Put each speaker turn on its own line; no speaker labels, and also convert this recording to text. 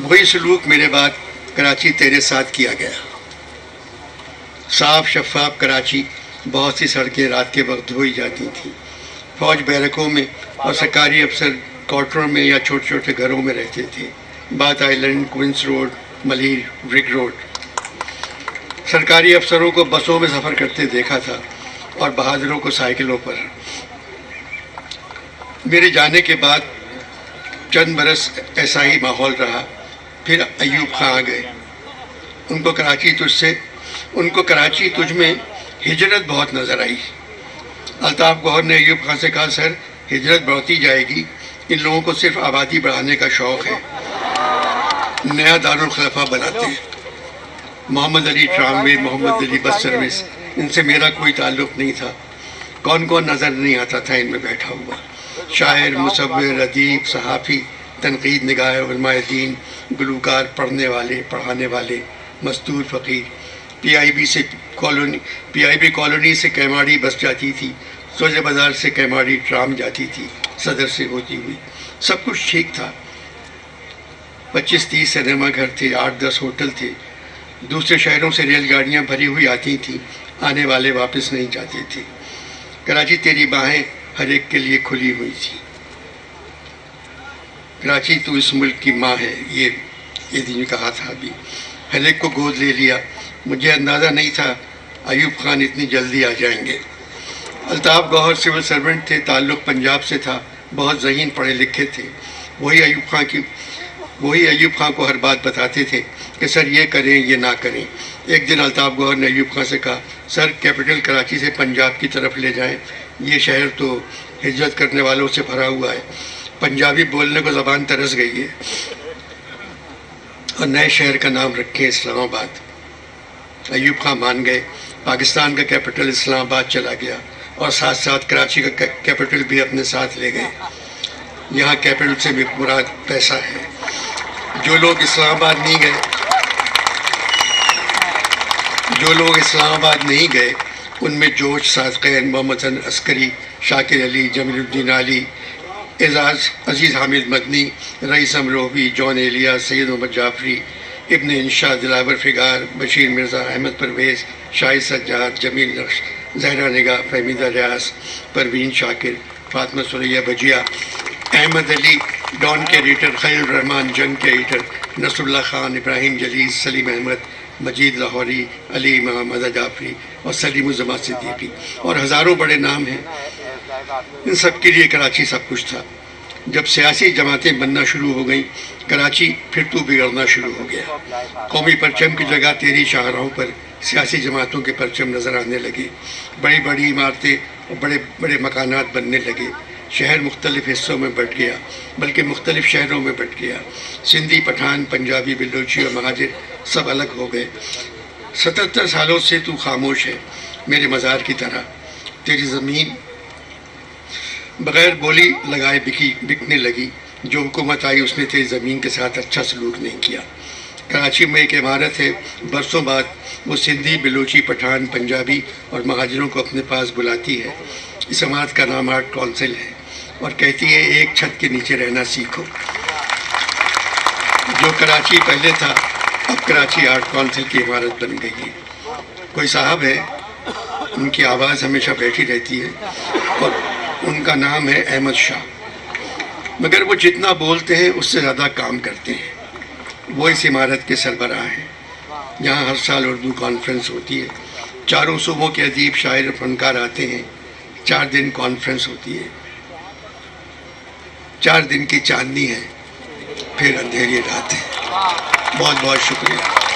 وہی سلوک میرے بعد کراچی تیرے ساتھ کیا گیا. صاف شفاف کراچی، بہت سی سڑکیں رات کے وقت دھوئی جاتی تھیں. فوج بیرکوں میں اور سرکاری افسر کوارٹروں میں یا چھوٹے چھوٹے گھروں میں رہتے تھے. بات آئی لینڈ، کوئنس روڈ، ملیر، برک روڈ. سرکاری افسروں کو بسوں میں سفر کرتے دیکھا تھا اور بہادروں کو سائیکلوں پر. میرے جانے کے بعد چند برس ایسا ہی ماحول رہا. پھر ایوب خان آ گئے. ان کو کراچی تجھ میں ہجرت بہت نظر آئی. الطاف گوہر نے ایوب خان سے کہا، سر ہجرت بڑھتی جائے گی، ان لوگوں کو صرف آبادی بڑھانے کا شوق ہے، نیا دارالخلافہ بناتے ہیں. محمد علی ٹراموے، محمد علی بس سروس، ان سے میرا کوئی تعلق نہیں تھا. کون کون نظر نہیں آتا تھا ان میں بیٹھا ہوا، شاعر، مصور، ادیب، صحافی، تنقید نگار، علماء دین، گلوکار، پڑھنے والے، پڑھانے والے، مزدور، فقیر. پی آئی بی کالونی سے کیماڑی بس جاتی تھی، سوجے بازار سے کیماڑی ٹرام جاتی تھی صدر سے ہوتی ہوئی. سب کچھ ٹھیک تھا. 25-30 سنیما گھر تھے، 8-10 ہوٹل تھے. دوسرے شہروں سے ریل گاڑیاں بھری ہوئی آتی تھیں، آنے والے واپس نہیں جاتے تھے. کراچی تیری باہیں ہر ایک کے لیے کھلی ہوئی تھی. کراچی تو اس ملک کی ماں ہے، یہ دن کہا تھا ابھی. ہر ایک کو گود لے لیا. مجھے اندازہ نہیں تھا ایوب خان اتنی جلدی آ جائیں گے. الطاف گوہر سول سرونٹ تھے، تعلق پنجاب سے تھا، بہت ذہین پڑھے لکھے تھے. وہی ایوب خان کو ہر بات بتاتے تھے کہ سر یہ کریں یہ نہ کریں. ایک دن الطاف گوہر نے ایوب خان سے کہا، سر کیپٹل کراچی سے پنجاب کی طرف لے جائیں، یہ شہر تو ہجرت کرنے والوں سے بھرا ہوا ہے، پنجابی بولنے کو زبان ترس گئی ہے، اور نئے شہر کا نام رکھیں اسلام آباد. ایوب خان مان گئے. پاکستان کا کیپٹل اسلام آباد چلا گیا اور ساتھ ساتھ کراچی کا کیپٹل بھی اپنے ساتھ لے گئے. یہاں کیپٹل سے بھی مراد پیسہ ہے. جو لوگ اسلام آباد نہیں گئے ان میں جوش صادقین، محمد حسن عسکری، شاکر علی، جمیل الدین علی، اعزاز عزیز حامد مدنی، رئیس امروہوی، جون ایلیا، سید محمد جعفری، ابن انشا، دلاور فگار، بشیر مرزا، احمد پرویز، شاہد سجاد، جمیل نقش، زہرا نگاہ، فہمیدہ ریاض، پروین شاکر، فاطمہ سریہ بجیا، احمد علی ڈان کے ایڈیٹر، خلیل الرحمان جنگ کے ایڈیٹر، نصر اللہ خان، ابراہیم جلیل، سلیم احمد، مجید لاہوری، علی امام، رضا جعفری اور سلیم الزما صدیقی، اور ہزاروں بڑے نام ہیں. ان سب کے لیے کراچی سب کچھ تھا. جب سیاسی جماعتیں بننا شروع ہو گئیں کراچی پھر تو بگڑنا شروع ہو گیا. قومی پرچم کی جگہ تیری شاہراہوں پر سیاسی جماعتوں کے پرچم نظر آنے لگے. بڑی بڑی عمارتیں اور بڑے بڑے مکانات بننے لگے. شہر مختلف حصوں میں بٹ گیا، بلکہ مختلف شہروں میں بٹ گیا. سندھی، پٹھان، پنجابی، بلوچی اور مہاجر سب الگ ہو گئے. 77 سالوں سے تو خاموش ہے، میرے مزار کی طرح. تیری زمین بغیر بولی لگائے بکنے لگی. جو حکومت آئی اس نے تیری زمین کے ساتھ اچھا سلوک نہیں کیا. کراچی میں ایک عمارت ہے، برسوں بعد وہ سندھی، بلوچی، پٹھان، پنجابی اور مہاجروں کو اپنے پاس بلاتی ہے. اس عمارت کا نام آرٹ کونسل ہے اور کہتی ہے ایک چھت کے نیچے رہنا سیکھو. جو کراچی پہلے تھا اب کراچی آرٹ کونسل کی عمارت بن گئی ہے. کوئی صاحب ہے، ان کی آواز ہمیشہ بیٹھی رہتی ہے اور ان کا نام ہے احمد شاہ. مگر وہ جتنا بولتے ہیں اس سے زیادہ کام کرتے ہیں. وہ اس عمارت کے سربراہ ہیں. یہاں ہر سال اردو کانفرنس ہوتی ہے. چاروں صوبوں کے ادیب، شاعر اور فنکار آتے ہیں. 4 دن کانفرنس ہوتی ہے. 4 دن کی چاندنی ہے، پھر اندھیری رات ہے. بہت بہت شکریہ.